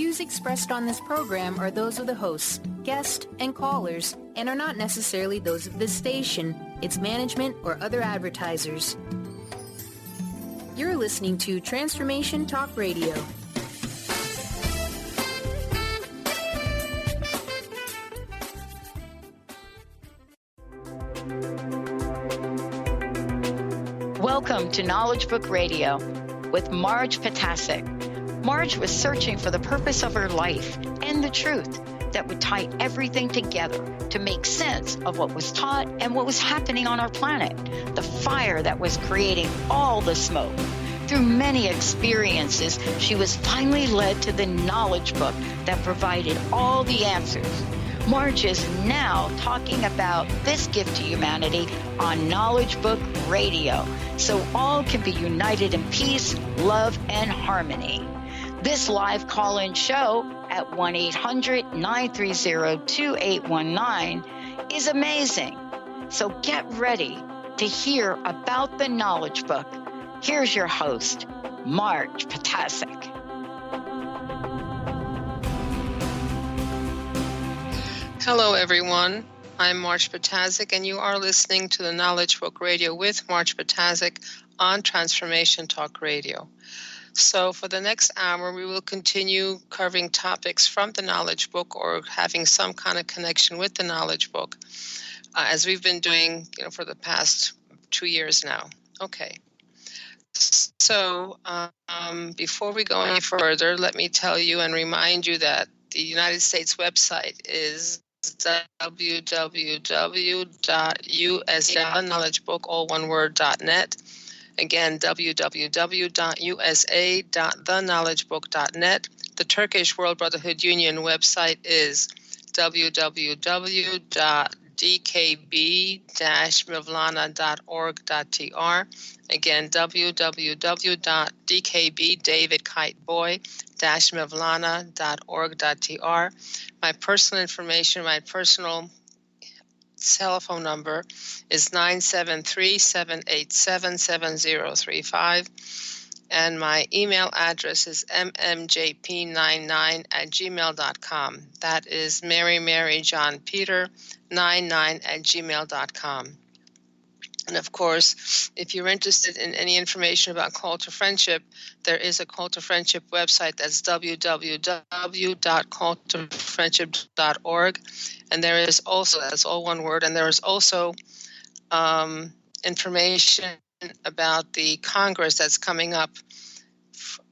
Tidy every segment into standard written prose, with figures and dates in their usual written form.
views expressed on this program are those of the hosts, guests, and callers, and are not necessarily those of this station, its management, or other advertisers. You're listening to Transformation Talk Radio. Welcome to Knowledge Book Radio with Marge Potasic. Marge was searching for the purpose of her life and the truth that would tie everything together to make sense of what was taught and what was happening on our planet, the fire that was creating all the smoke. Through many experiences, she was finally led to the knowledge book that provided all the answers. Marge is now talking about this gift to humanity on Knowledge Book Radio, so all can be united in peace, love, and harmony. This live call-in show at 1-800-930-2819 is amazing. So get ready to hear about the Knowledge Book. Here's your host, Marge Potasic. Hello, everyone. I'm Marge Potasic, and you are listening to the Knowledge Book Radio with Marge Potasic on Transformation Talk Radio. So for the next hour, we will continue covering topics from the Knowledge Book or having some kind of connection with the Knowledge Book, as we've been doing for the past 2 years now. Okay. So before we go any further, let me tell you and remind you that the United States website is www.usa.knowledgebook.net. Again, www.usa.theknowledgebook.net. The Turkish World Brotherhood Union website is www.dkb-mevlana.org.tr. Again, www.dkb-davidkiteboy-mevlana.org.tr. My personal information, my personal telephone number is 973-787-7035, and my email address is mmjp99@gmail.com. That is MaryJohnPeter99@gmail.com. And of course, if you're interested in any information about Call to Friendship, there is a Call to Friendship website. That's www.calltofriendship.org. And there is also, that's all one word, and there is also information about the Congress that's coming up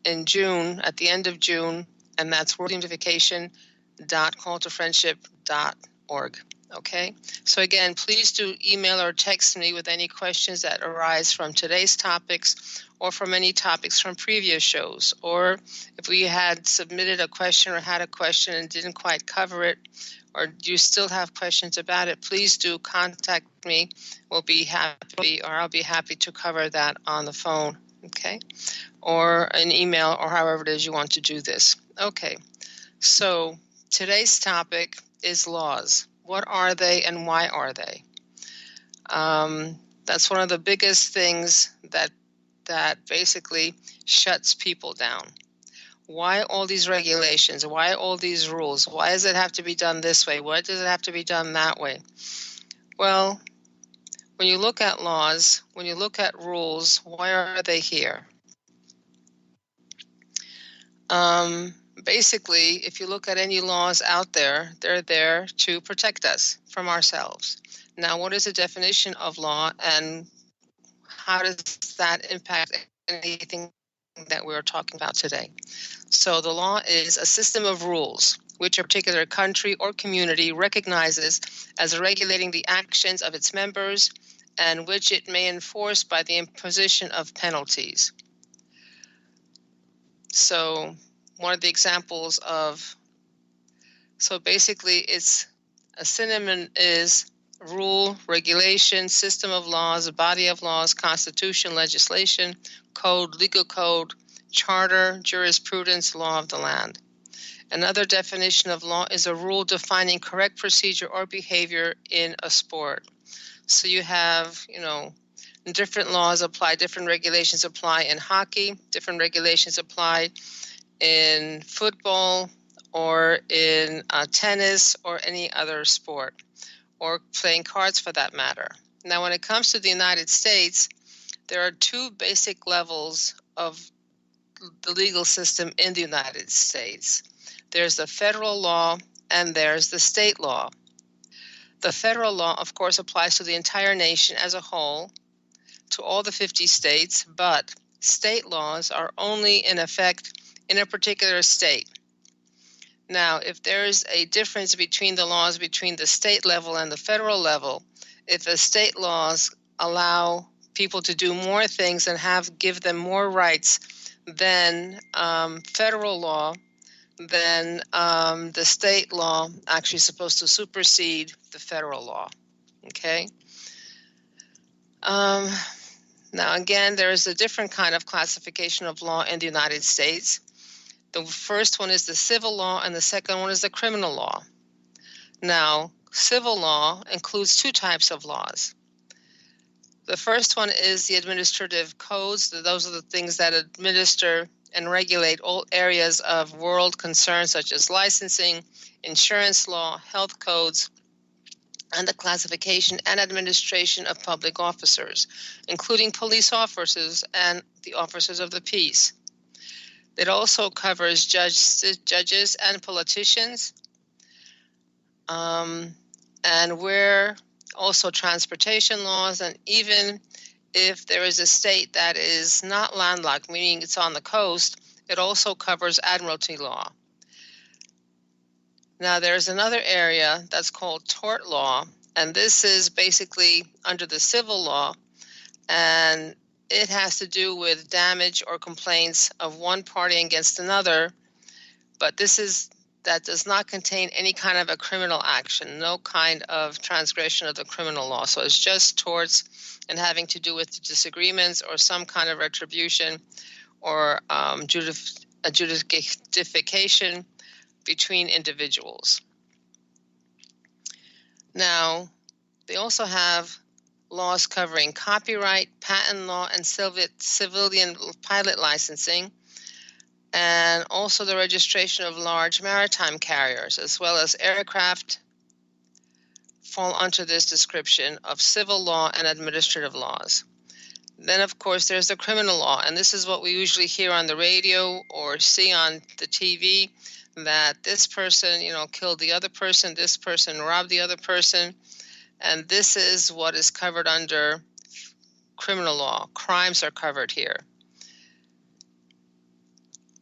in June, at the end of June, and that's worldunification.calltofriendship.org. Okay, so again, please do email or text me with any questions that arise from today's topics or from any topics from previous shows. Or if we had submitted a question or had a question and didn't quite cover it, or you still have questions about it, please do contact me. I'll be happy to cover that on the phone, okay? Or an email, or however it is you want to do this. Okay, so today's topic is laws. What are they and why are they? That's one of the biggest things that basically shuts people down. Why all these regulations? Why all these rules? Why does it have to be done this way? Why does it have to be done that way? Well, when you look at laws, when you look at rules, why are they here? Basically, if you look at any laws out there, they're there to protect us from ourselves. Now, what is the definition of law, and how does that impact anything that we're talking about today? So the law is a system of rules which a particular country or community recognizes as regulating the actions of its members and which it may enforce by the imposition of penalties. So one of the examples of, so basically it's a synonym is rule, regulation, system of laws, body of laws, constitution, legislation, code, legal code, charter, jurisprudence, law of the land. Another definition of law is a rule defining correct procedure or behavior in a sport. So you have, different laws apply, different regulations apply in hockey, different regulations apply in football, or in tennis or any other sport, or playing cards for that matter. Now, when it comes to the United States, there are two basic levels of the legal system in the United States. There's the federal law and there's the state law. The federal law, of course, applies to the entire nation as a whole, to all the 50 states, but state laws are only in effect in a particular state. Now, if there is a difference between the laws between the state level and the federal level, if the state laws allow people to do more things and give them more rights than federal law, then the state law actually is supposed to supersede the federal law. Okay. Now, again, there is a different kind of classification of law in the United States. The first one is the civil law, and the second one is the criminal law. Now, civil law includes two types of laws. The first one is the administrative codes. Those are the things that administer and regulate all areas of world concerns such as licensing, insurance law, health codes, and the classification and administration of public officers, including police officers and the officers of the peace. It also covers judges and politicians, and where also transportation laws, and even if there is a state that is not landlocked, meaning it's on the coast, it also covers admiralty law. Now, there's another area that's called tort law, and this is basically under the civil law, and it has to do with damage or complaints of one party against another, but that does not contain any kind of a criminal action, no kind of transgression of the criminal law. So it's just torts and having to do with disagreements or some kind of retribution or adjudication between individuals. Now, they also have laws covering copyright, patent law, and civilian pilot licensing, and also the registration of large maritime carriers, as well as aircraft, fall under this description of civil law and administrative laws. Then, of course, there's the criminal law, and this is what we usually hear on the radio or see on the TV, that this person, killed the other person, this person robbed the other person, and this is what is covered under criminal law. Crimes are covered here.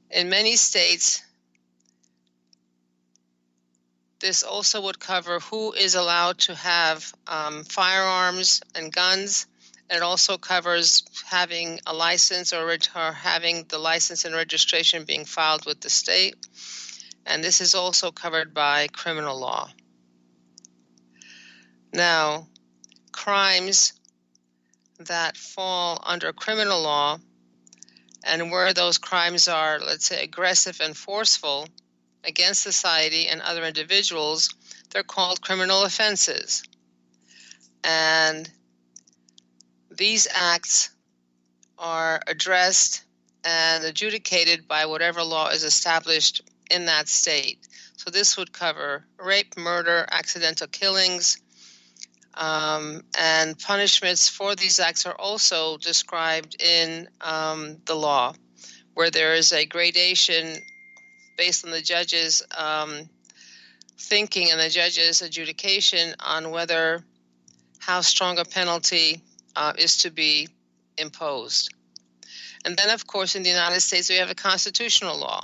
In many states, this also would cover who is allowed to have firearms and guns. And it also covers having a license or having the license and registration being filed with the state. And this is also covered by criminal law. Now, crimes that fall under criminal law, and where those crimes are, let's say, aggressive and forceful against society and other individuals, they're called criminal offenses. And these acts are addressed and adjudicated by whatever law is established in that state. So this would cover rape, murder, accidental killings, and punishments for these acts are also described in the law, where there is a gradation based on the judge's thinking and the judge's adjudication on how strong a penalty is to be imposed. And then, of course, in the United States, we have a constitutional law.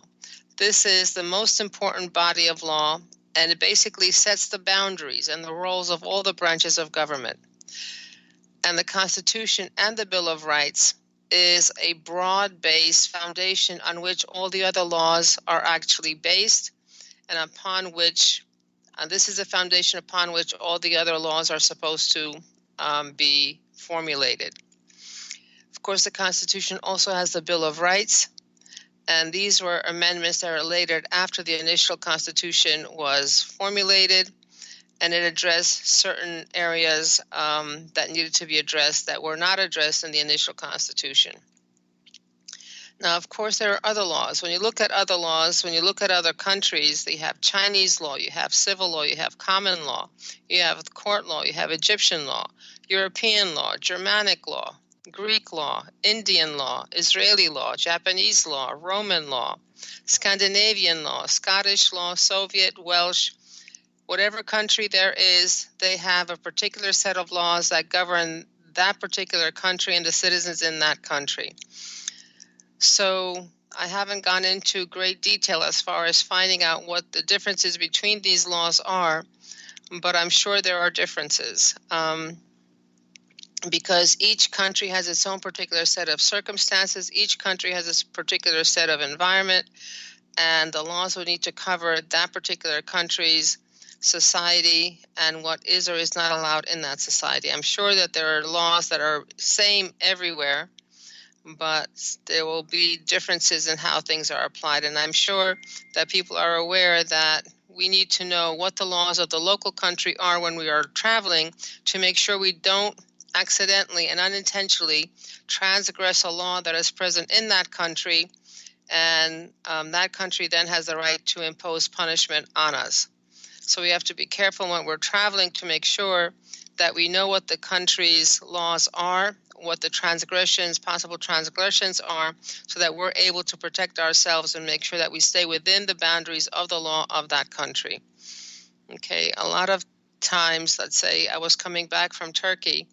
This is the most important body of law, and it basically sets the boundaries and the roles of all the branches of government. And the Constitution and the Bill of Rights is a broad-based foundation on which all the other laws are actually based, and upon which, this is a foundation upon which all the other laws are supposed to be formulated. Of course, the Constitution also has the Bill of Rights, and these were amendments that are later after the initial Constitution was formulated, and it addressed certain areas that needed to be addressed that were not addressed in the initial Constitution. Now, of course, there are other laws. When you look at other laws, when you look at other countries, you have Chinese law, you have civil law, you have common law, you have court law, you have Egyptian law, European law, Germanic law, Greek law, Indian law, Israeli law, Japanese law, Roman law, Scandinavian law, Scottish law, Soviet, Welsh. Whatever country there is, they have a particular set of laws that govern that particular country and the citizens in that country. So I haven't gone into great detail as far as finding out what the differences between these laws are, but I'm sure there are differences because each country has its own particular set of circumstances. Each country has its particular set of environment, and the laws would need to cover that particular country's society and what is or is not allowed in that society. I'm sure that there are laws that are same everywhere, but there will be differences in how things are applied. And I'm sure that people are aware that we need to know what the laws of the local country are when we are traveling to make sure we don't accidentally and unintentionally transgress a law that is present in that country, and that country then has the right to impose punishment on us. So we have to be careful when we're traveling to make sure that we know what the country's laws are, what the possible transgressions are, so that we're able to protect ourselves and make sure that we stay within the boundaries of the law of that country. Okay, a lot of times, let's say I was coming back from Turkey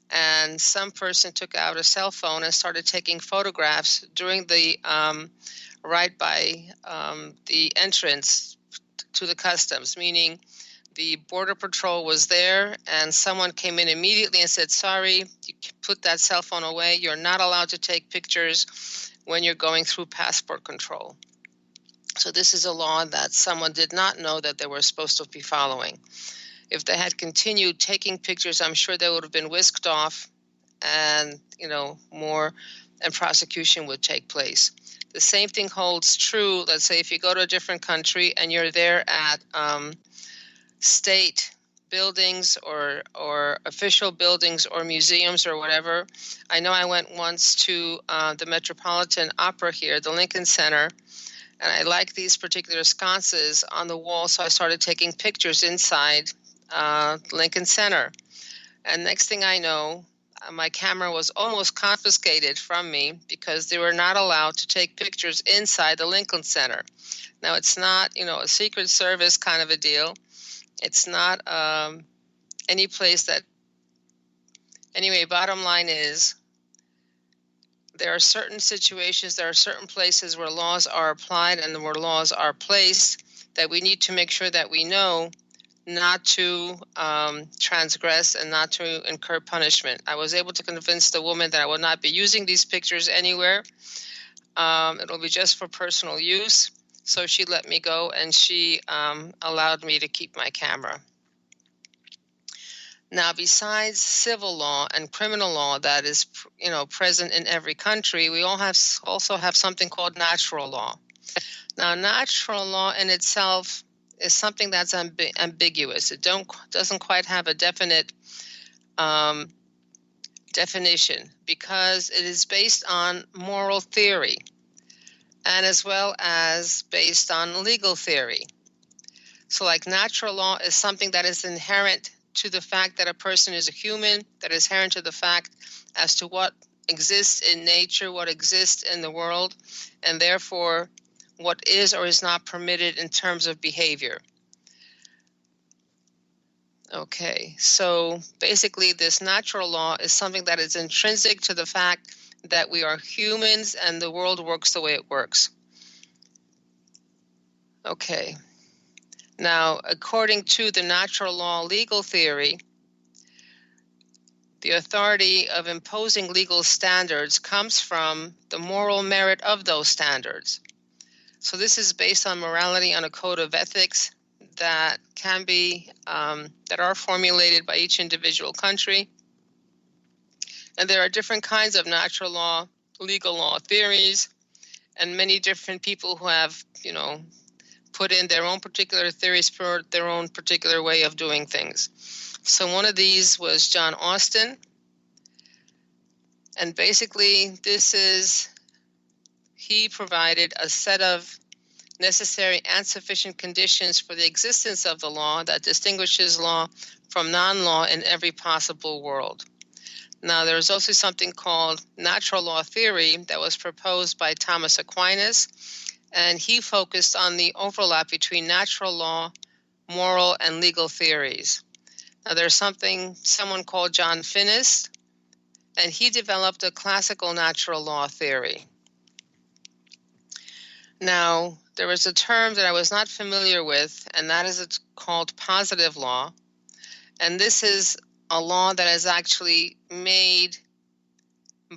and some person took out a cell phone and started taking photographs during the right by the entrance to the customs, meaning the Border Patrol was there and someone came in immediately and said, sorry, you put that cell phone away. You're not allowed to take pictures when you're going through passport control. So this is a law that someone did not know that they were supposed to be following. If they had continued taking pictures, I'm sure they would have been whisked off and, and prosecution would take place. The same thing holds true, let's say, if you go to a different country and you're there at state buildings or official buildings or museums or whatever. I know I went once to the Metropolitan Opera here, the Lincoln Center, and I like these particular sconces on the wall, so I started taking pictures inside Lincoln Center. And next thing I know, my camera was almost confiscated from me because they were not allowed to take pictures inside the Lincoln Center. Now, it's not, a Secret Service kind of a deal. It's not any place that, anyway, bottom line is there are certain situations, there are certain places where laws are applied and where laws are placed that we need to make sure that we know not to transgress and not to incur punishment. I was able to convince the woman that I will not be using these pictures anywhere. It'll be just for personal use. So she let me go and she allowed me to keep my camera. Now, besides civil law and criminal law that is, present in every country, we also have something called natural law. Now, natural law in itself is something that's ambiguous. It doesn't quite have a definite definition because it is based on moral theory and as well as based on legal theory. So like natural law is something that is inherent to the fact that a person is a human, that is inherent to the fact as to what exists in nature, what exists in the world, and therefore what is or is not permitted in terms of behavior. Okay, so basically this natural law is something that is intrinsic to the fact that we are humans and the world works the way it works. Okay, now according to the natural law legal theory, the authority of imposing legal standards comes from the moral merit of those standards. So this is based on morality on a code of ethics that can be, that are formulated by each individual country. And there are different kinds of natural law, legal law theories, and many different people who have, put in their own particular theories for their own particular way of doing things. So one of these was John Austin. And basically this is he provided a set of necessary and sufficient conditions for the existence of the law that distinguishes law from non-law in every possible world. Now, there's also something called natural law theory that was proposed by Thomas Aquinas, and he focused on the overlap between natural law, moral, and legal theories. Now, there's someone called John Finnis, and he developed a classical natural law theory. Now, there was a term that I was not familiar with, and that is called positive law. And this is a law that is actually made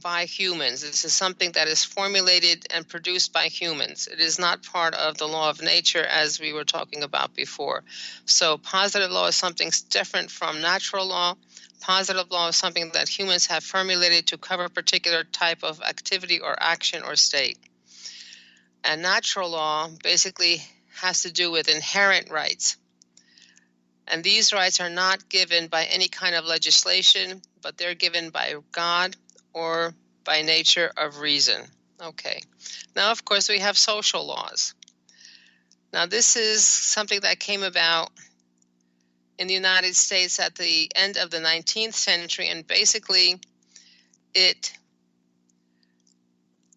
by humans. This is something that is formulated and produced by humans. It is not part of the law of nature as we were talking about before. So positive law is something different from natural law. Positive law is something that humans have formulated to cover a particular type of activity or action or state. And natural law basically has to do with inherent rights. And these rights are not given by any kind of legislation, but they're given by God or by nature of reason. Okay. Now, of course, we have social laws. Now, this is something that came about in the United States at the end of the 19th century, and basically it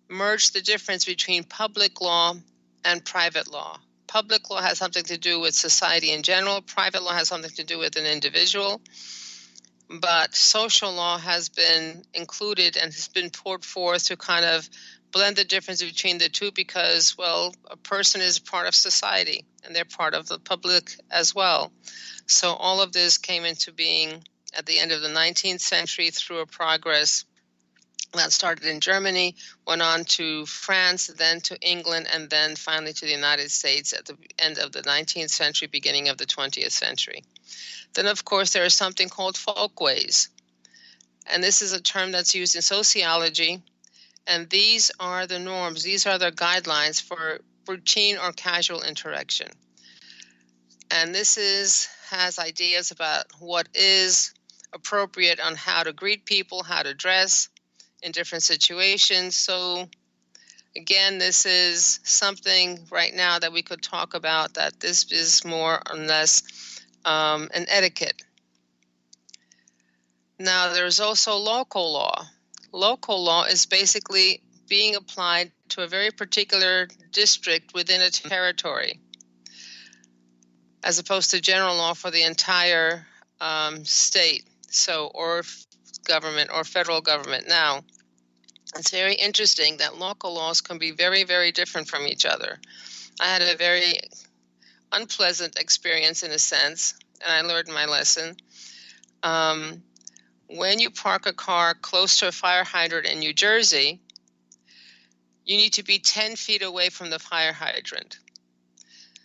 merged the difference between public law and private law. Public law has something to do with society in general. Private law has something to do with an individual. But social law has been included and has been poured forth to kind of blend the difference between the two because, well, a person is part of society and they're part of the public as well. So all of this came into being at the end of the 19th century through a progress that started in Germany, went on to France, then to England, and then finally to the United States at the end of the 19th century, beginning of the 20th century. Then, of course, there is something called folkways. And this is a term that's used in sociology. And these are the norms. These are the guidelines for routine or casual interaction. And this has ideas about what is appropriate on how to greet people, how to dress in different situations. So again, this is something right now that we could talk about, that this is more or less an etiquette. Now, there's also local law. Local law is basically being applied to a very particular district within a territory, as opposed to general law for the entire state, or government or federal government. Now, it's very interesting that local laws can be very, very different from each other. I had a very unpleasant experience in a sense, and I learned my lesson. When you park a car close to a fire hydrant in New Jersey, you need to be 10 feet away from the fire hydrant.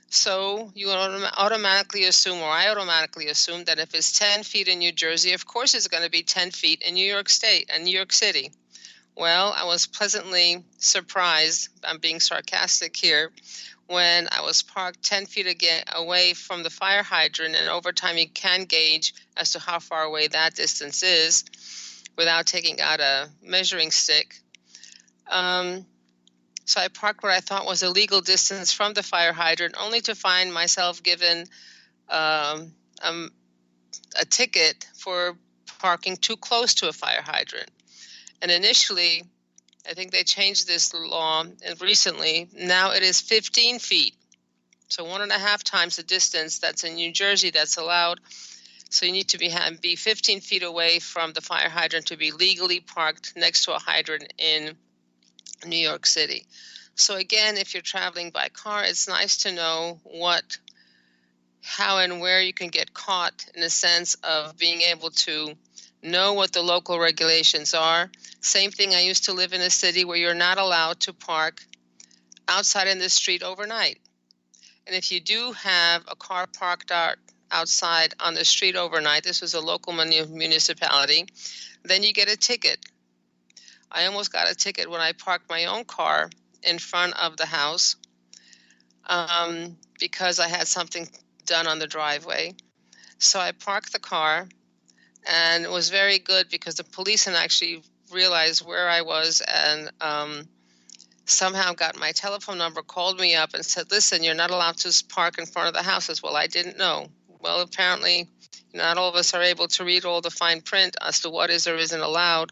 So you automatically assume, or I automatically assume, that if it's 10 feet in New Jersey, of course it's going to be 10 feet in New York State and New York City. Well, I was pleasantly surprised, I'm being sarcastic here, when I was parked 10 feet away from the fire hydrant, and over time you can gauge as to how far away that distance is without taking out a measuring stick. So I parked where I thought was a legal distance from the fire hydrant, only to find myself given a ticket for parking too close to a fire hydrant. And initially, I think they changed this law recently. Now it is 15 feet. So 1.5 times the distance that's in New Jersey that's allowed. So you need to be 15 feet away from the fire hydrant to be legally parked next to a hydrant in New York City. So again, if you're traveling by car, it's nice to know how and where you can get caught, in a sense of being able to know what the local regulations are. Same thing, I used to live in a city where you're not allowed to park outside in the street overnight. And if you do have a car parked outside on the street overnight, this was a local municipality, then you get a ticket. I almost got a ticket when I parked my own car in front of the house because I had something done on the driveway. So I parked the car, and it was very good because the policeman actually realized where I was and somehow got my telephone number, called me up and said, listen, you're not allowed to park in front of the houses. Well, I didn't know. Well, apparently not all of us are able to read all the fine print as to what is or isn't allowed.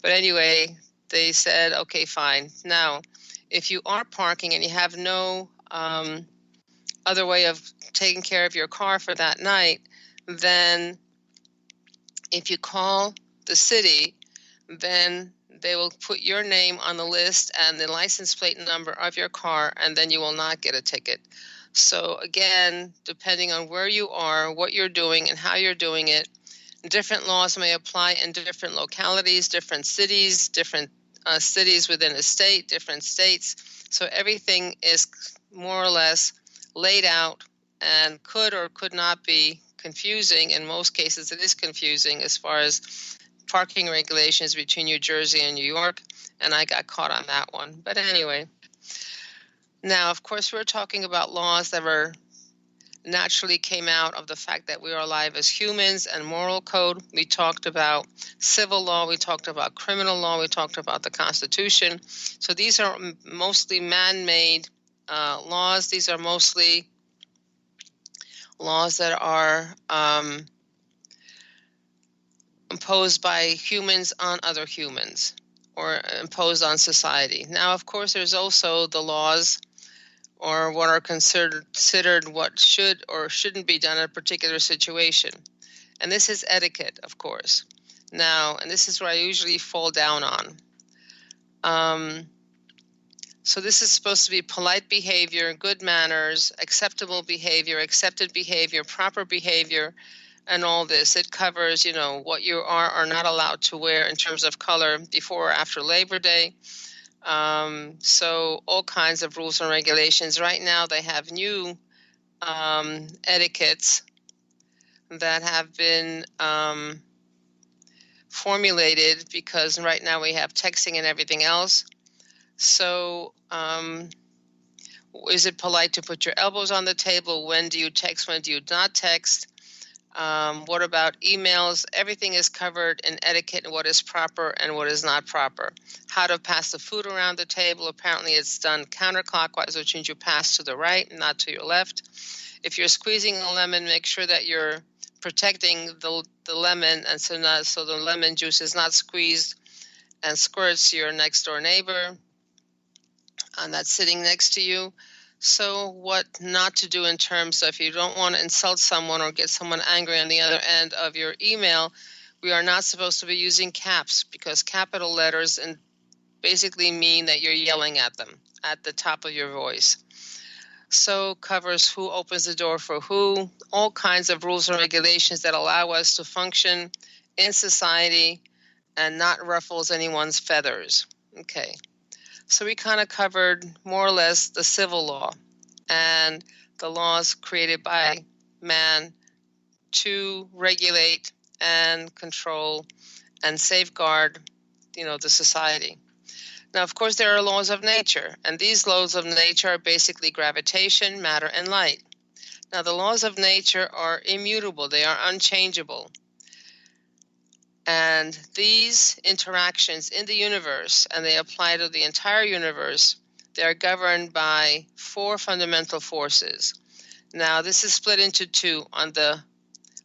But anyway, they said, okay, fine. Now, if you are parking and you have no other way of taking care of your car for that night, then if you call the city, then they will put your name on the list and the license plate number of your car, and then you will not get a ticket. So again, depending on where you are, what you're doing, and how you're doing it, different laws may apply in different localities, different cities within a state, different states. So everything is more or less laid out and could or could not be confusing. In most cases, it is confusing as far as parking regulations between New Jersey and New York, and I got caught on that one. But anyway, now, of course, we're talking about laws that were naturally came out of the fact that we are alive as humans, and moral code. We talked about civil law, we talked about criminal law, we talked about the Constitution. So these are mostly man-made laws. These are mostly laws that are imposed by humans on other humans or imposed on society. Now, of course, there's also the laws or what are considered what should or shouldn't be done in a particular situation. And this is etiquette, of course. Now, and this is where I usually fall down on. So this is supposed to be polite behavior, good manners, acceptable behavior, accepted behavior, proper behavior, and all this. It covers, what you are not allowed to wear in terms of color before or after Labor Day. So all kinds of rules and regulations. Right now they have new etiquettes that have been formulated because right now we have texting and everything else. So is it polite to put your elbows on the table? When do you text? When do you not text? What about emails? Everything is covered in etiquette and what is proper and what is not proper. How to pass the food around the table. Apparently it's done counterclockwise, which means you pass to the right, not to your left. If you're squeezing a lemon, make sure that you're protecting the lemon, and so the lemon juice is not squeezed and squirts to your next door neighbor and that's sitting next to you. So what not to do in terms of if you don't want to insult someone or get someone angry on the other end of your email, we are not supposed to be using caps because capital letters and basically mean that you're yelling at them at the top of your voice. So covers who opens the door for who, all kinds of rules and regulations that allow us to function in society and not ruffles anyone's feathers. Okay. So we kind of covered more or less the civil law and the laws created by man to regulate and control and safeguard, the society. Now, of course, there are laws of nature, and these laws of nature are basically gravitation, matter, and light. Now, the laws of nature are immutable. They are unchangeable. And these interactions in the universe, and they apply to the entire universe, they are governed by 4 fundamental forces. Now, this is split into 2. On the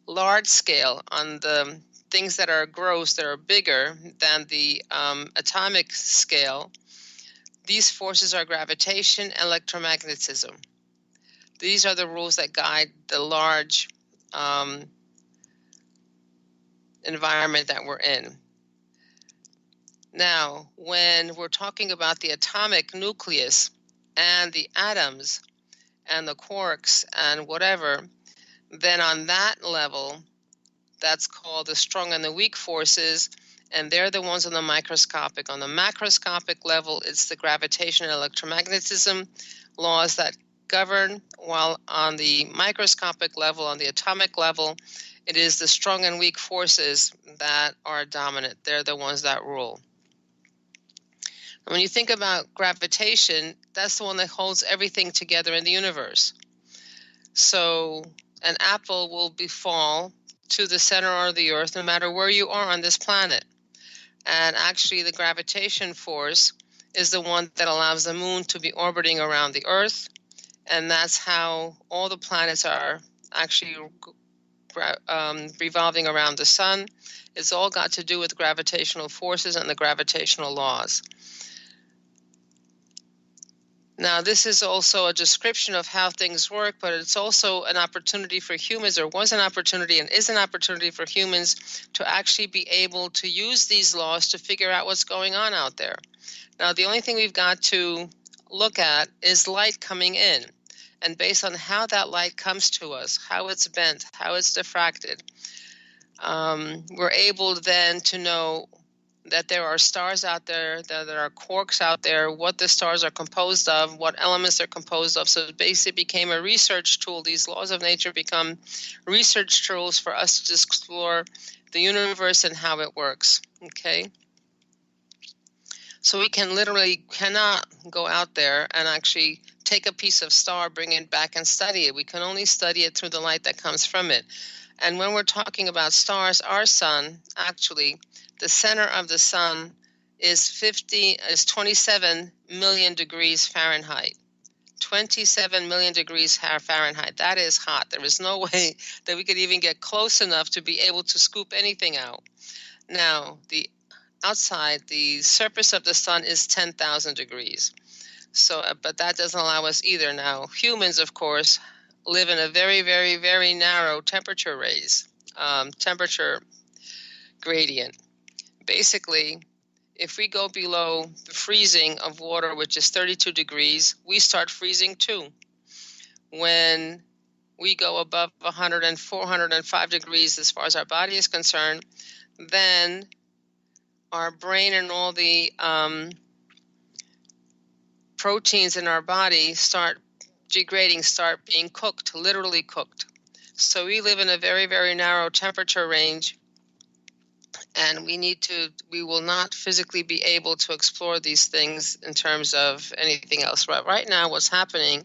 large scale, on the things that are gross, that are bigger than the atomic scale, these forces are gravitation and electromagnetism. These are the rules that guide the large environment that we're in. Now, when we're talking about the atomic nucleus and the atoms and the quarks and whatever, then on that level, that's called the strong and the weak forces, and they're the ones on the microscopic. On the macroscopic level, it's the gravitation and electromagnetism laws that govern, while on the microscopic level, on the atomic level, it is the strong and weak forces that are dominant. They're the ones that rule. And when you think about gravitation, that's the one that holds everything together in the universe. So an apple will fall to the center of the earth no matter where you are on this planet. And actually the gravitation force is the one that allows the moon to be orbiting around the Earth, and that's how all the planets are actually revolving around the sun. It's all got to do with gravitational forces and the gravitational laws. Now, this is also a description of how things work, but it's also an opportunity for humans, or was an opportunity and is an opportunity for humans to actually be able to use these laws to figure out what's going on out there. Now, the only thing we've got to look at is light coming in. And based on how that light comes to us, how it's bent, how it's diffracted, we're able then to know that there are stars out there, that there are quarks out there, what the stars are composed of, what elements they're composed of. So it basically became a research tool. These laws of nature become research tools for us to explore the universe and how it works, okay? So we cannot go out there and actually take a piece of star, bring it back and study it. We can only study it through the light that comes from it. And when we're talking about stars, our sun, actually, the center of the sun is 27 million degrees Fahrenheit. 27 million degrees Fahrenheit. That is hot. There is no way that we could even get close enough to be able to scoop anything out. Now, outside, the surface of the sun is 10,000 degrees. So, but that doesn't allow us either. Now, humans, of course, live in a very, very, very narrow temperature gradient. Basically, if we go below the freezing of water, which is 32 degrees, we start freezing too. When we go above 100 and 405 degrees as far as our body is concerned, then our brain and all the proteins in our body start degrading, start being cooked, literally cooked. So we live in a very, very narrow temperature range, and we will not physically be able to explore these things in terms of anything else. Right now, what's happening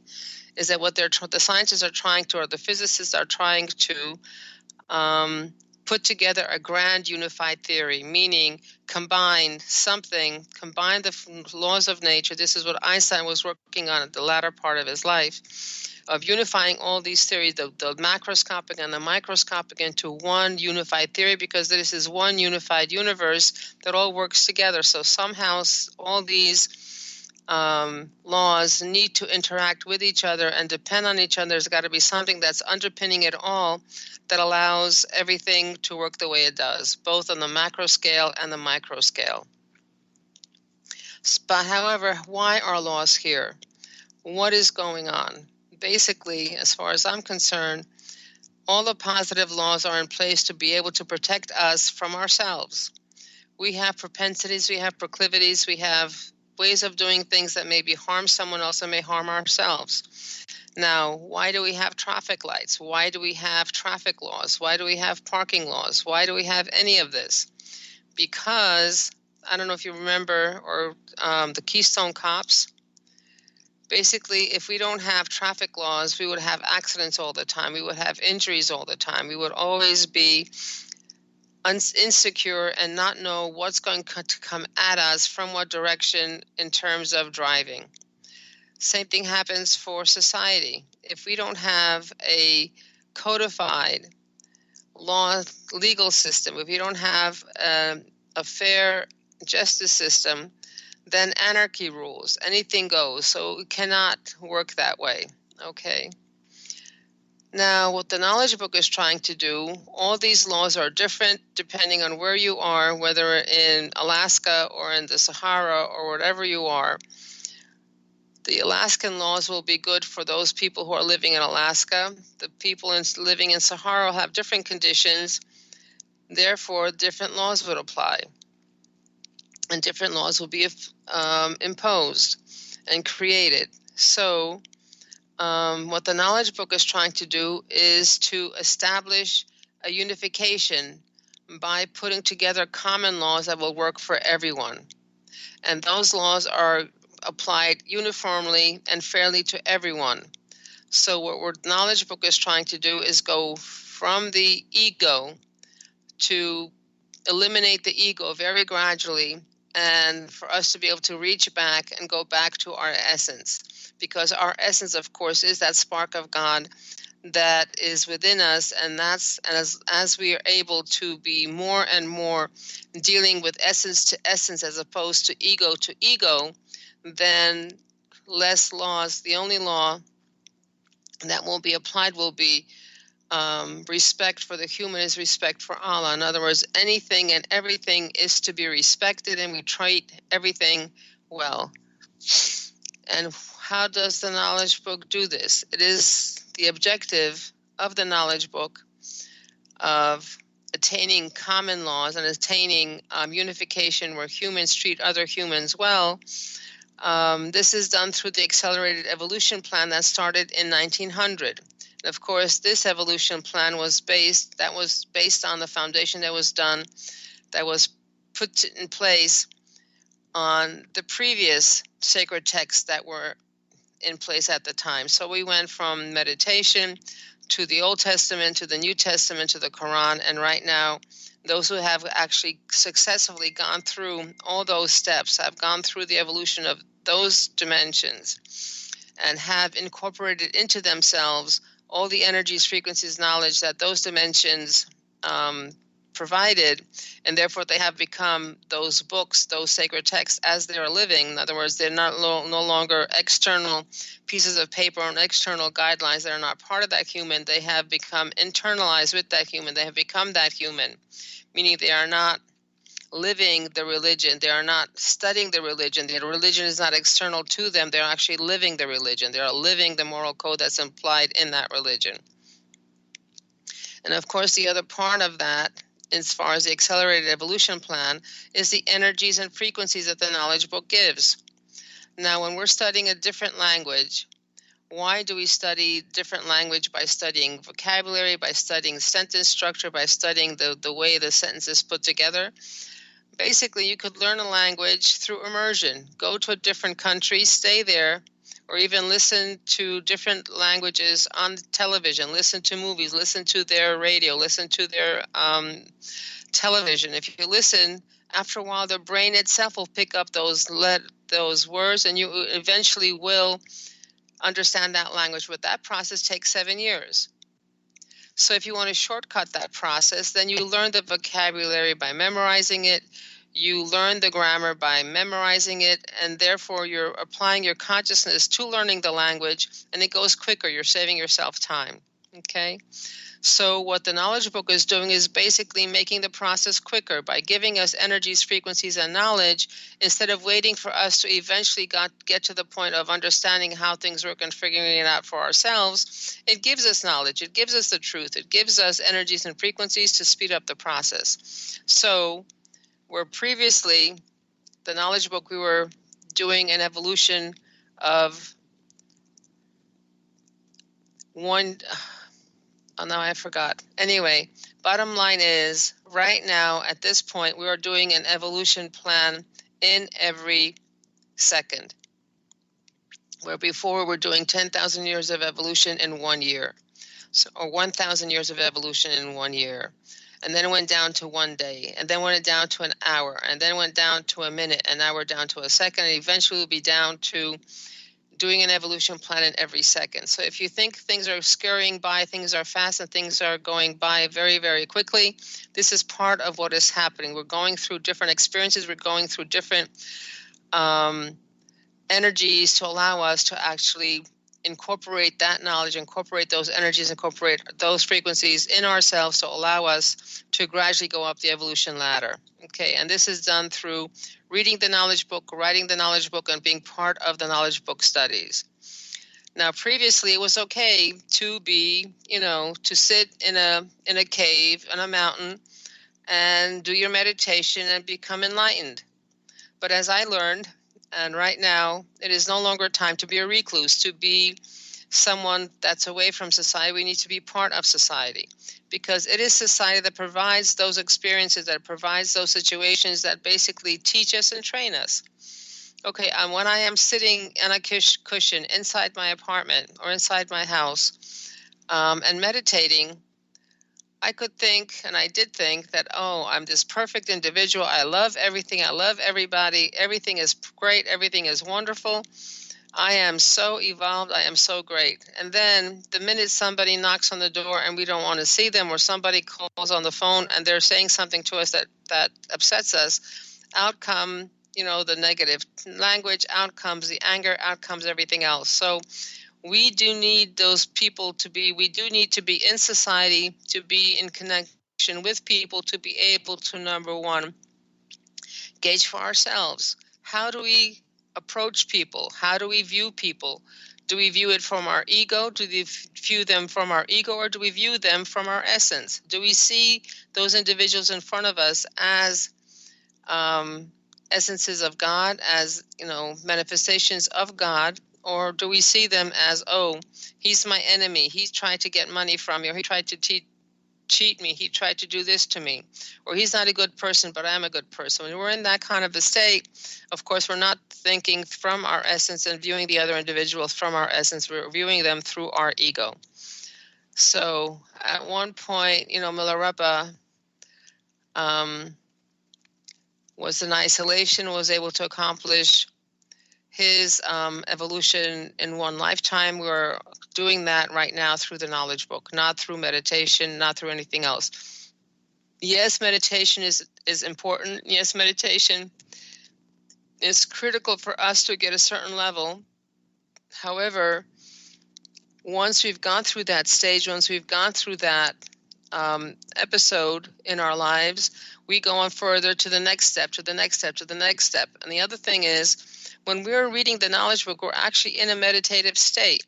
is that what the scientists are trying to, or the physicists are trying to put together a grand unified theory, meaning combine the laws of nature. This is what Einstein was working on at the latter part of his life, of unifying all these theories, the macroscopic and the microscopic, into one unified theory, because this is one unified universe that all works together. So somehow all these laws need to interact with each other and depend on each other. There's got to be something that's underpinning it all that allows everything to work the way it does, both on the macro scale and the micro scale. But however, why are laws here? What is going on? Basically, as far as I'm concerned, all the positive laws are in place to be able to protect us from ourselves. We have propensities, we have proclivities, we have ways of doing things that maybe harm someone else and may harm ourselves. Now, why do we have traffic lights? Why do we have traffic laws? Why do we have parking laws? Why do we have any of this? Because, I don't know if you remember, or the Keystone Cops. Basically, if we don't have traffic laws, we would have accidents all the time. We would have injuries all the time. We would always be insecure and not know what's going to come at us from what direction in terms of driving. Same thing happens for society. If we don't have a codified legal system, if we don't have a fair justice system, then anarchy rules. Anything goes. So it cannot work that way. Okay. Now, what the Knowledge Book is trying to do, all these laws are different depending on where you are, whether in Alaska or in the Sahara or whatever you are. The Alaskan laws will be good for those people who are living in Alaska. The people living in Sahara have different conditions. Therefore, different laws would apply. And different laws will be imposed and created. So what the Knowledge Book is trying to do is to establish a unification by putting together common laws that will work for everyone. And those laws are applied uniformly and fairly to everyone. So what the Knowledge Book is trying to do is go from the ego to eliminate the ego very gradually and for us to be able to reach back and go back to our essence, because our essence, of course, is that spark of God that is within us, and as we are able to be more and more dealing with essence to essence as opposed to ego, then less laws. The only law that will be applied will be respect for the human is respect for Allah. In other words, anything and everything is to be respected, and we treat everything well. And how does the knowledge book do this? It is the objective of the knowledge book of attaining common laws and attaining unification where humans treat other humans well. This is done through the accelerated evolution plan that started in 1900. And of course, this evolution plan was based on the foundation that was put in place on the previous sacred texts that were in place at the time. So we went from meditation to the Old Testament, to the New Testament, to the Quran, and right now, those who have actually successfully gone through all those steps, have gone through the evolution of those dimensions, and have incorporated into themselves all the energies, frequencies, knowledge that those dimensions provided, and therefore they have become those books, those sacred texts as they are living. In other words, they're not no longer external pieces of paper and external guidelines that are not part of that human. They have become internalized with that human. They have become that human, meaning they are not living the religion. They are not studying the religion. The religion is not external to them. They're actually living the religion. They are living the moral code that's implied in that religion. And of course, the other part of that, as far as the accelerated evolution plan, is the energies and frequencies that the knowledge book gives. Now, when we're studying a different language, why do we study different language? By studying vocabulary, by studying sentence structure, by studying the way the sentence is put together. Basically, you could learn a language through immersion. Go to a different country, stay there, or even listen to different languages on television, listen to movies, listen to their radio, listen to their television. If you listen, after a while, the brain itself will pick up those words, and you eventually will understand that language. But that process takes 7 years. So if you want to shortcut that process, then you learn the vocabulary by memorizing it. You learn the grammar by memorizing it, and therefore you're applying your consciousness to learning the language, and it goes quicker. You're saving yourself time, okay? So what the knowledge book is doing is basically making the process quicker by giving us energies, frequencies, and knowledge instead of waiting for us to eventually get to the point of understanding how things work and figuring it out for ourselves. It gives us knowledge. It gives us the truth. It gives us energies and frequencies to speed up the process. So where previously the knowledge book, we were doing an evolution of one. Oh, no, I forgot. Anyway, bottom line is, right now, at this point, we are doing an evolution plan in every second, where before we're doing 10,000 years of evolution in 1 year, or 1,000 years of evolution in 1 year. And then it went down to 1 day, and then went down to an hour, and then went down to a minute, and now we're down to a second, and eventually we'll be down to doing an evolution plan in every second. So if you think things are scurrying by, things are fast, and things are going by very, very quickly, this is part of what is happening. We're going through different experiences. We're going through different energies to allow us to actually incorporate that knowledge, incorporate those energies, incorporate those frequencies in ourselves to allow us to gradually go up the evolution ladder. Okay, and this is done through reading the knowledge book, writing the knowledge book, and being part of the knowledge book studies. Now, previously, it was okay to be, to sit in a cave, on a mountain, and do your meditation and become enlightened. But as I learned, and right now, it is no longer time to be a recluse, to be someone that's away from society. We need to be part of society, because it is society that provides those experiences, that provides those situations that basically teach us and train us. Okay, and when I am sitting on a cushion inside my apartment or inside my house and meditating, I could think, and I did think that, oh, I'm this perfect individual. I love everything. I love everybody. Everything is great. Everything is wonderful. I am so evolved. I am so great. And then the minute somebody knocks on the door and we don't want to see them, or somebody calls on the phone and they're saying something to us that upsets us, out come, the negative language, out comes the anger, out comes everything else. So we do need those people we do need to be in society, to be in connection with people, to be able to, number one, gauge for ourselves. How do we approach people? How do we view people? Do we view it from our ego? Do we view them from our ego, or do we view them from our essence? Do we see those individuals in front of us as essences of God, as manifestations of God, or do we see them as, oh, he's my enemy, he tried to get money from me, or he tried to cheat me, he tried to do this to me, or he's not a good person, but I'm a good person? When we're in that kind of a state, of course, we're not thinking from our essence and viewing the other individuals from our essence. We're viewing them through our ego. So at one point, Milarepa was in isolation, was able to accomplish his evolution in one lifetime. We're doing that right now through the knowledge book, not through meditation, not through anything else. Yes, meditation is important. Yes, meditation is critical for us to get a certain level. However, once we've gone through that stage, once we've gone through that episode in our lives, we go on further to the next step, to the next step, to the next step. And the other thing is, when we're reading the knowledge book, we're actually in a meditative state.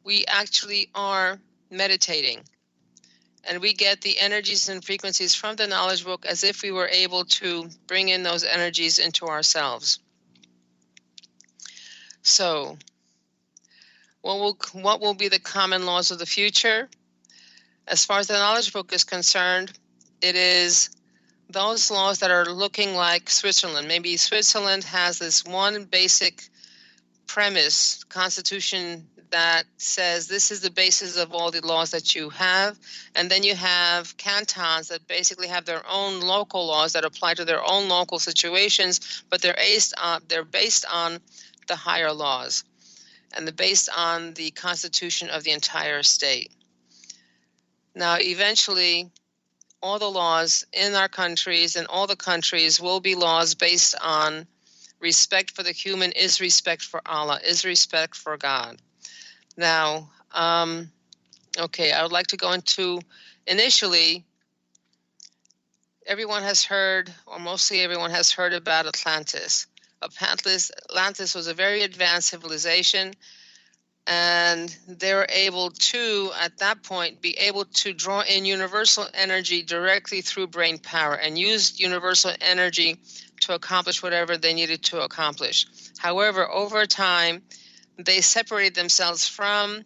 We actually are meditating. And we get the energies and frequencies from the knowledge book as if we were able to bring in those energies into ourselves. So, what will be the common laws of the future? As far as the knowledge book is concerned, it is those laws that are looking like Switzerland. Maybe Switzerland has this one basic premise, constitution, that says this is the basis of all the laws that you have. And then you have cantons that basically have their own local laws that apply to their own local situations, but they're based on the higher laws, and they're based on the constitution of the entire state. Now, eventually, all the laws in our countries and all the countries will be laws based on respect for the human, is respect for Allah, is respect for God. Now, okay, I would like to go into, initially, everyone has heard, or mostly everyone has heard about Atlantis. Atlantis was a very advanced civilization, and they were able to, at that point, be able to draw in universal energy directly through brain power and use universal energy to accomplish whatever they needed to accomplish. However, over time, they separated themselves from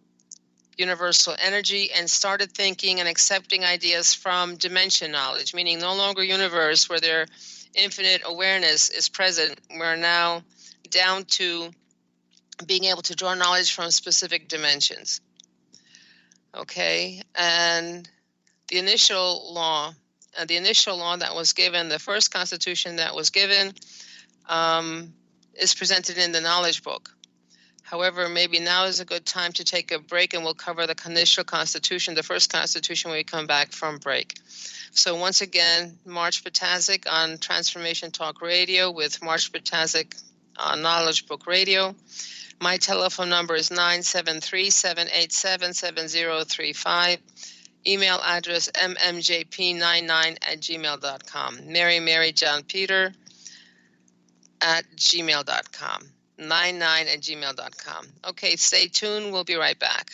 universal energy and started thinking and accepting ideas from dimension knowledge, meaning no longer universe where their infinite awareness is present. We're now down to being able to draw knowledge from specific dimensions. Okay, and the initial law that was given, the first constitution that was given, is presented in the knowledge book. However, maybe now is a good time to take a break, and we'll cover the initial constitution, the first constitution, when we come back from break. So once again, Marge Patazik on Transformation Talk Radio with Marge Patazik on Knowledge Book Radio. My telephone number is 973-787-7035. Email address mmjp99@gmail.com. Mary John Peter @gmail.com. 99@gmail.com. Okay, stay tuned. We'll be right back.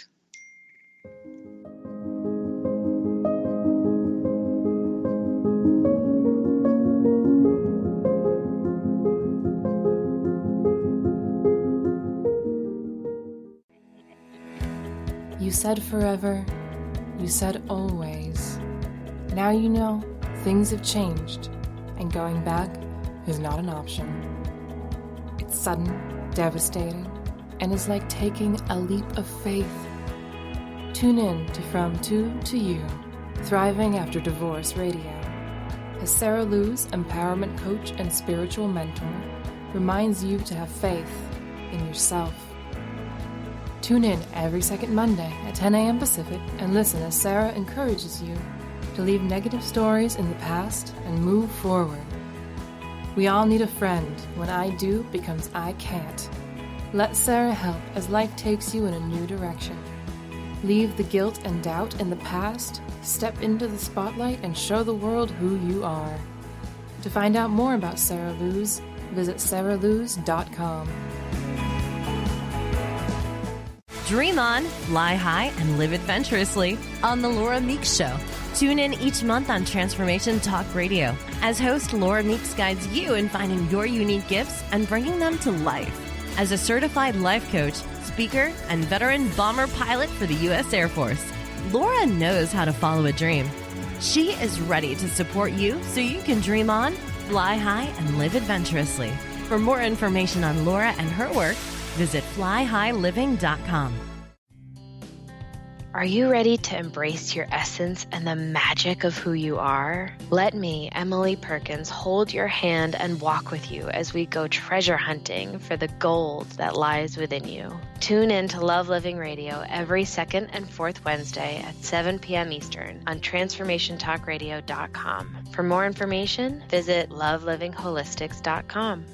You said forever, you said always. Now you know things have changed, and going back is not an option. It's sudden, devastating, and is like taking a leap of faith. Tune in to From Two to You Thriving After Divorce Radio, as Sarah Lou's empowerment coach and spiritual mentor reminds you to have faith in yourself. Tune in every second Monday at 10 a.m. Pacific and listen as Sarah encourages you to leave negative stories in the past and move forward. We all need a friend when I do becomes I can't. Let Sarah help as life takes you in a new direction. Leave the guilt and doubt in the past, step into the spotlight, and show the world who you are. To find out more about Sarah Lou's, visit sarahloos.com. Dream on, fly high, and live adventurously on The Laura Meeks Show. Tune in each month on Transformation Talk Radio as host Laura Meeks guides you in finding your unique gifts and bringing them to life. As a certified life coach, speaker, and veteran bomber pilot for the U.S. Air Force, Laura knows how to follow a dream. She is ready to support you so you can dream on, fly high, and live adventurously. For more information on Laura and her work, visit flyhighliving.com. Are you ready to embrace your essence and the magic of who you are? Let me, Emily Perkins, hold your hand and walk with you as we go treasure hunting for the gold that lies within you. Tune in to Love Living Radio every second and fourth Wednesday at 7 p.m. Eastern on TransformationTalkRadio.com. For more information, visit lovelivingHolistics.com.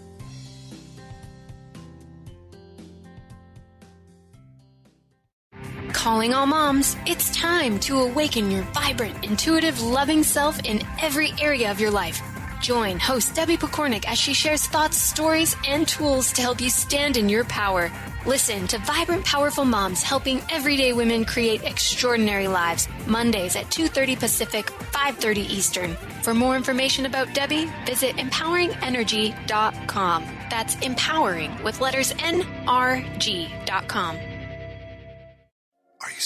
Calling all moms, it's time to awaken your vibrant, intuitive, loving self in every area of your life. Join host Debbie Pokornik as she shares thoughts, stories, and tools to help you stand in your power. Listen to Vibrant, Powerful Moms helping everyday women create extraordinary lives. Mondays at 2:30 Pacific, 5:30 Eastern. For more information about Debbie, visit empoweringenergy.com. That's empowering with letters NRG.com.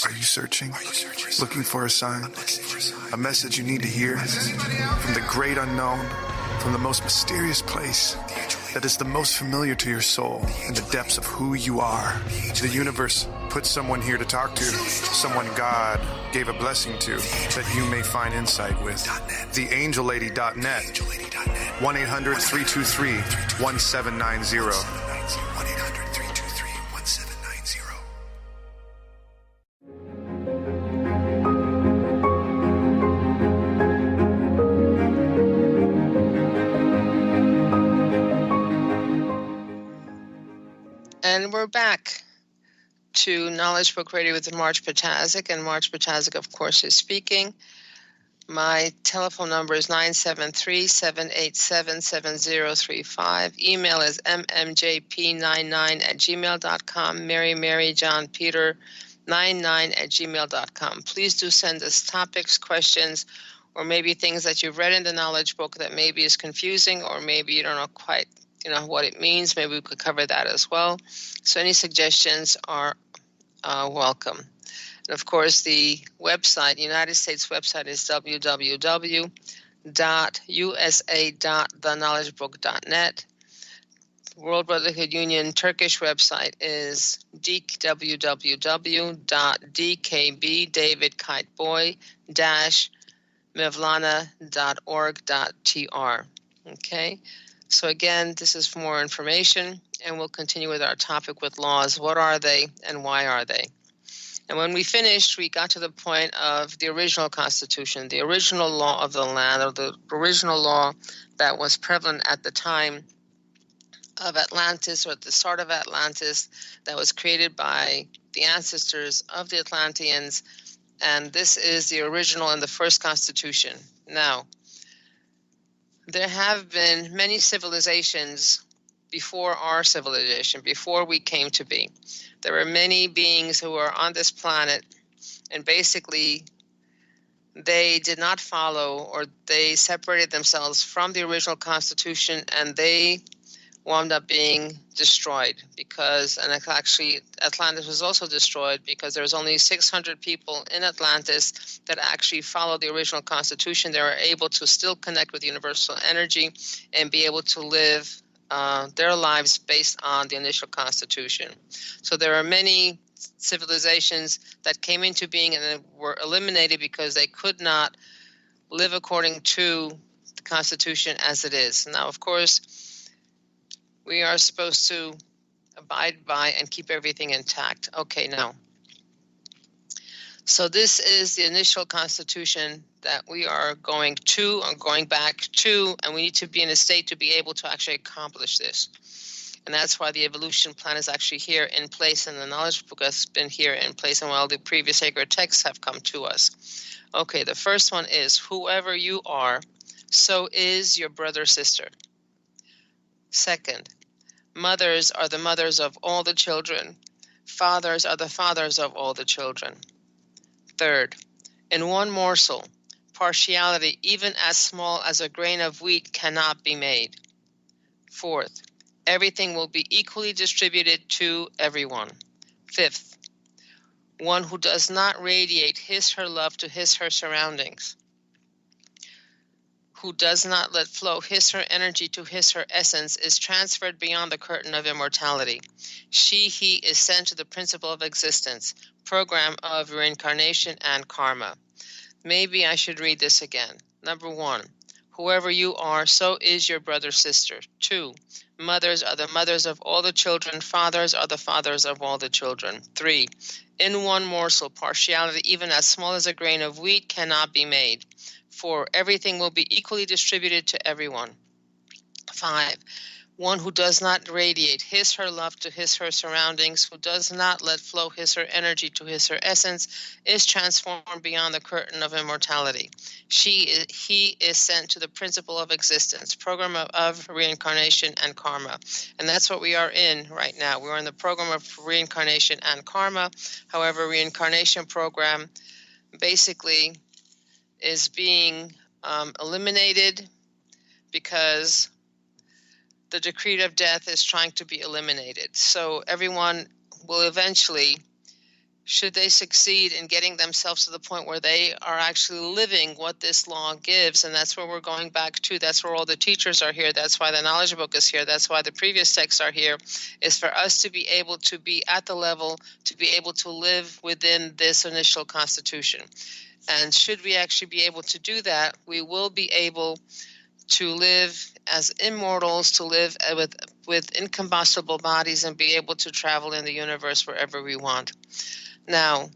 Are you searching? Looking for a sign? A message you need to hear? From the great unknown, from the most mysterious place that is the most familiar to your soul in the depths of who you are. The universe put someone here to talk to, someone God gave a blessing to, that you may find insight with. TheAngelLady.net, 1-800-323-1790. And we're back to Knowledge Book Radio with Marge Patazik, and Marge Patazik, of course, is speaking. My telephone number is 973-787-7035. Email is mmjp99@gmail.com, Mary John Peter 99@gmail.com. Please do send us topics, questions, or maybe things that you've read in the knowledge book that maybe is confusing, or maybe you don't know quite what it means. Maybe we could cover that as well. So any suggestions are welcome. And of course, the website, United States website, is www.usa.theknowledgebook.net. World Brotherhood Union Turkish website is www.dkb-mevlana.org.tr. Okay. So again, this is for more information, and we'll continue with our topic with laws. What are they and why are they? And when we finished, we got to the point of the original Constitution, the original law of the land, or the original law that was prevalent at the time of Atlantis, or at the start of Atlantis, that was created by the ancestors of the Atlanteans. And this is the original and the first Constitution. Now, there have been many civilizations before our civilization, before we came to be. There were many beings who were on this planet, and basically they did not follow, or they separated themselves from the original Constitution, and they wound up being destroyed because, and actually Atlantis was also destroyed because there was only 600 people in Atlantis that actually followed the original Constitution. They were able to still connect with universal energy and be able to live their lives based on the initial Constitution. So there are many civilizations that came into being and then were eliminated because they could not live according to the Constitution as it is. Now, of course, we are supposed to abide by and keep everything intact. Okay, now. So this is the initial Constitution that we are going to or going back to, and we need to be in a state to be able to actually accomplish this. And that's why the evolution plan is actually here in place, and the knowledge book has been here in place, and while the previous sacred texts have come to us. Okay, the first one is, whoever you are, so is your brother or sister. Second, mothers are the mothers of all the children. Fathers are the fathers of all the children. Third, in one morsel, partiality, even as small as a grain of wheat, cannot be made. Fourth, everything will be equally distributed to everyone. Fifth, one who does not radiate his/her love to his/her surroundings, who does not let flow his/her energy to his/her essence, is transferred beyond the curtain of immortality. He is sent to the principle of existence, program of reincarnation and karma. Maybe I should read this again. Number 1, whoever you are, so is your brother, sister. 2, mothers are the mothers of all the children. Fathers are the fathers of all the children. 3, in one morsel, partiality, even as small as a grain of wheat, cannot be made. 4, everything will be equally distributed to everyone. 5, one who does not radiate his/her love to his/her surroundings, who does not let flow his/her energy to his/her essence, is transformed beyond the curtain of immortality. He is sent to the principle of existence, program of reincarnation and karma. And that's what we are in right now. We're in the program of reincarnation and karma. However, reincarnation program basically is being eliminated because the decree of death is trying to be eliminated. So everyone will eventually, should they succeed in getting themselves to the point where they are actually living what this law gives, and that's where we're going back to, that's where all the teachers are here, that's why the knowledge book is here, that's why the previous texts are here, is for us to be able to be at the level, to be able to live within this initial Constitution. And should we actually be able to do that, we will be able to live as immortals, to live with incombustible bodies and be able to travel in the universe wherever we want. Now,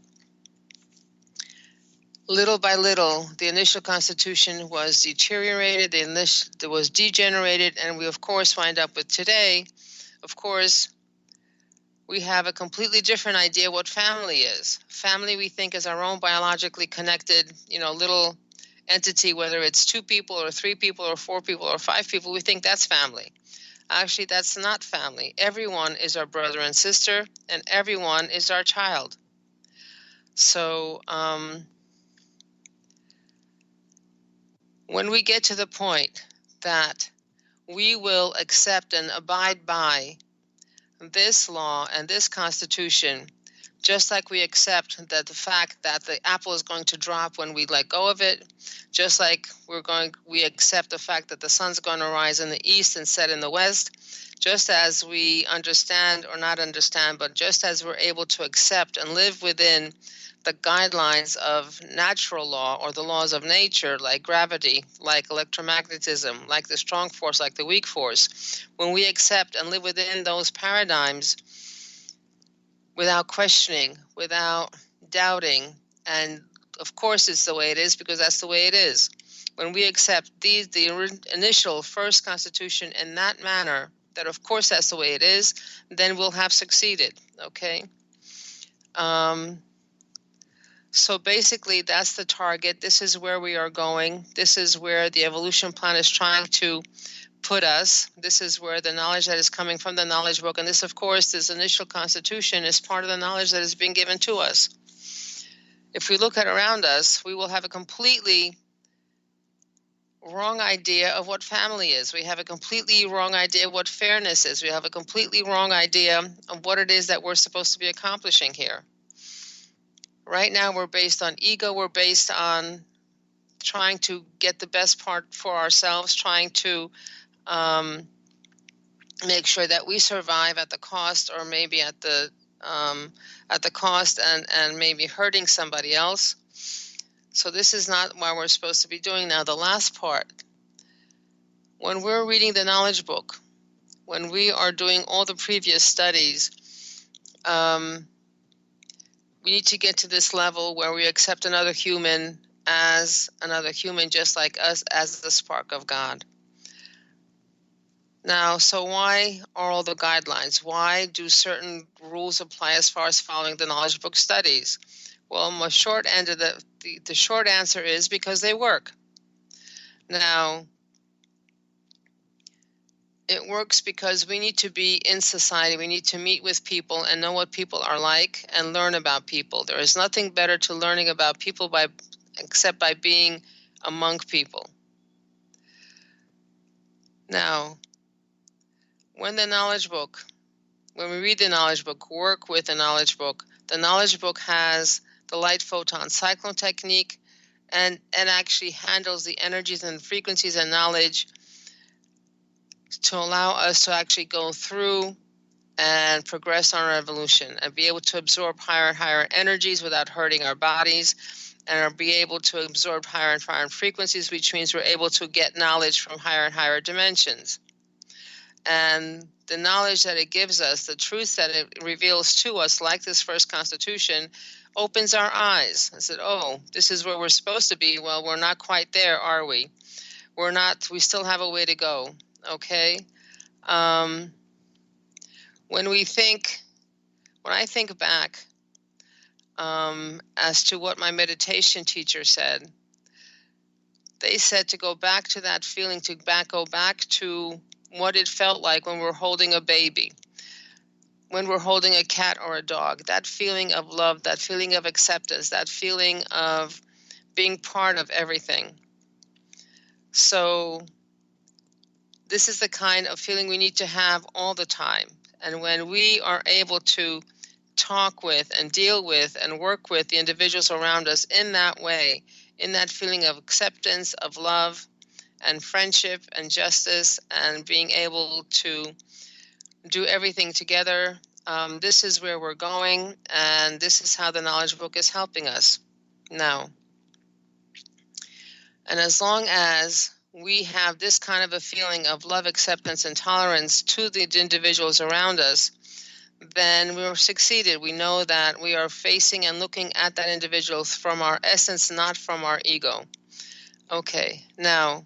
little by little, the initial Constitution was deteriorated, it was degenerated, and we, of course, wind up with today. Of course, we have a completely different idea what family is. Family, we think, is our own biologically connected, little entity, whether it's 2 people or 3 people or 4 people or 5 people, we think that's family. Actually, that's not family. Everyone is our brother and sister, and everyone is our child. So when we get to the point that we will accept and abide by this law and this Constitution, just like we accept that the fact that the apple is going to drop when we let go of it, just like we accept the fact that the sun's going to rise in the east and set in the west, just as we understand, or not understand, but just as we're able to accept and live within the guidelines of natural law or the laws of nature, like gravity, like electromagnetism, like the strong force, like the weak force, when we accept and live within those paradigms without questioning, without doubting, and of course it's the way it is because that's the way it is. When we accept the initial first Constitution in that manner, that of course that's the way it is, then we'll have succeeded, okay? So basically that's the target. This is where we are going. This is where the evolution plan is trying to put us. This is where the knowledge that is coming from the knowledge book, and this, of course, this initial Constitution is part of the knowledge that is being given to us. If we look at around us, we will have a completely wrong idea of what family is. We have a completely wrong idea of what fairness is. We have a completely wrong idea of what it is that we're supposed to be accomplishing here. Right now, we're based on ego. We're based on trying to get the best part for ourselves, trying to make sure that we survive at the cost or maybe at the at the cost and maybe hurting somebody else. So this is not what we're supposed to be doing. Now, the last part, when we're reading the knowledge book, when we are doing all the previous studies, we need to get to this level where we accept another human as another human, just like us, as the spark of God. Now, so why are all the guidelines? Why do certain rules apply as far as following the knowledge book studies? Well, the short end of the short answer is because they work. Now, it works because we need to be in society. We need to meet with people and know what people are like and learn about people. There is nothing better to learning about people except by being among people. Now, when we read the knowledge book, work with the knowledge book has the light photon cyclone technique and actually handles the energies and frequencies and knowledge to allow us to actually go through and progress on our evolution and be able to absorb higher and higher energies without hurting our bodies, and be able to absorb higher and higher frequencies, which means we're able to get knowledge from higher and higher dimensions. And the knowledge that it gives us, the truth that it reveals to us, like this first constitution, opens our eyes. I said, oh, this is where we're supposed to be. Well, we're not quite there, are we? We're not. We still have a way to go, okay? When I think back as to what my meditation teacher said, they said to go back to that feeling, go back to what it felt like when we're holding a baby, when we're holding a cat or a dog, that feeling of love, that feeling of acceptance, that feeling of being part of everything. So this is the kind of feeling we need to have all the time. And when we are able to talk with and deal with and work with the individuals around us in that way, in that feeling of acceptance, of love and friendship and justice, and being able to do everything together, this is where we're going, and this is how the knowledge book is helping us now. And as long as we have this kind of a feeling of love, acceptance, and tolerance to the individuals around us, then we're succeeded. We know that we are facing and looking at that individual from our essence, not from our ego. Okay, now,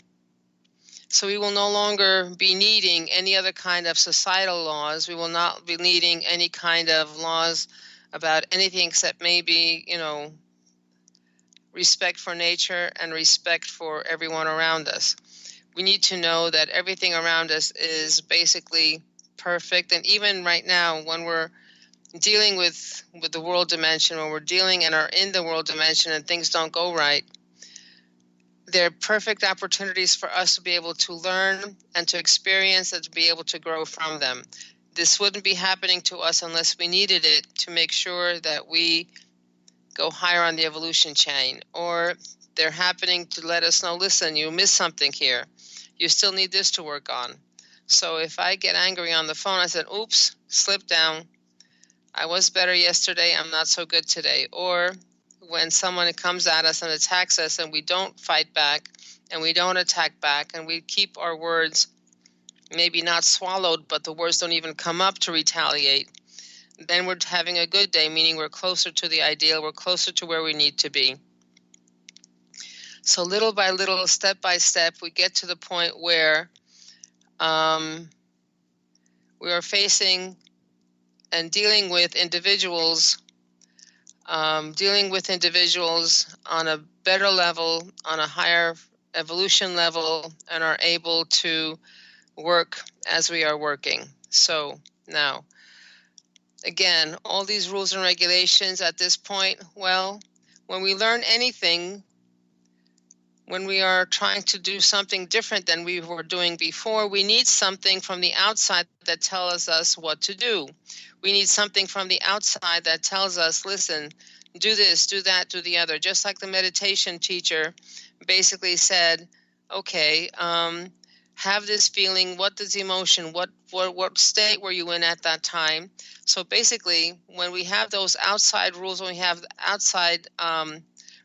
so we will no longer be needing any other kind of societal laws. We will not be needing any kind of laws about anything except maybe, respect for nature and respect for everyone around us. We need to know that everything around us is basically perfect. And even right now, when we're dealing with the world dimension, when we're dealing and are in the world dimension and things don't go right, they're perfect opportunities for us to be able to learn and to experience and to be able to grow from them. This wouldn't be happening to us unless we needed it to make sure that we go higher on the evolution chain, or they're happening to let us know, listen, you missed something here. You still need this to work on. So if I get angry on the phone, I said, oops, slip down. I was better yesterday. I'm not so good today. Or when someone comes at us and attacks us and we don't fight back and we don't attack back and we keep our words maybe not swallowed, but the words don't even come up to retaliate, then we're having a good day, meaning we're closer to the ideal, we're closer to where we need to be. So little by little, step by step, we get to the point where we are facing and dealing with individuals on a better level, on a higher evolution level, and are able to work as we are working. So now, again, all these rules and regulations at this point, well, when we learn anything, when we are trying to do something different than we were doing before, we need something from the outside that tells us what to do. We need something from the outside that tells us, listen, do this, do that, do the other. Just like the meditation teacher basically said, okay, have this feeling, what is the emotion, what state were you in at that time. So basically, when we have those outside rules, when we have outside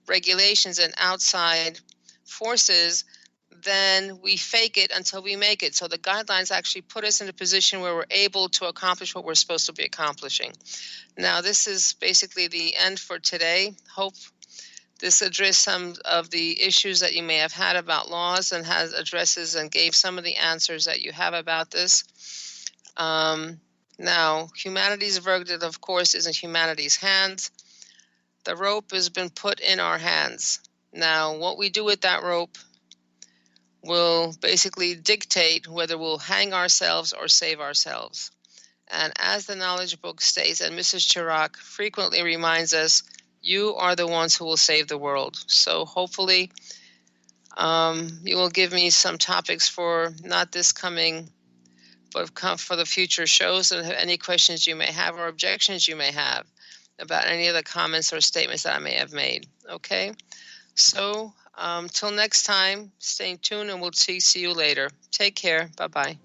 regulations and outside forces, then we fake it until we make it. So the guidelines actually put us in a position where we're able to accomplish what we're supposed to be accomplishing. Now, this is basically the end for today. Hope this addressed some of the issues that you may have had about laws and has addresses and gave some of the answers that you have about this. Now, humanity's verdict, of course, is in humanity's hands. The rope has been put in our hands. Now, what we do with that rope will basically dictate whether we'll hang ourselves or save ourselves. And as the knowledge book states, and Mrs. Chirac frequently reminds us, you are the ones who will save the world. So hopefully you will give me some topics for not this coming, but for the future shows, and any questions you may have or objections you may have about any of the comments or statements that I may have made. Okay? So till next time, stay tuned, and we'll see you later. Take care. Bye-bye.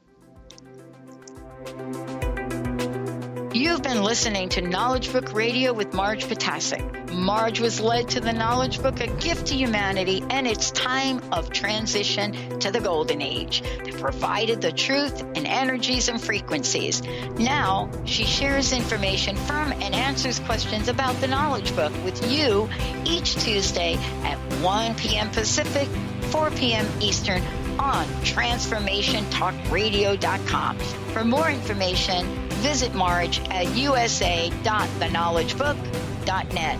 You've been listening to Knowledge Book Radio with Marge Potasic. Marge was led to the Knowledge Book, a gift to humanity, and its time of transition to the Golden Age that provided the truth and energies and frequencies. Now, she shares information from and answers questions about the Knowledge Book with you each Tuesday at 1 p.m. Pacific, 4 p.m. Eastern on TransformationTalkRadio.com. For more information, visit Marge at usa.theknowledgebook.net.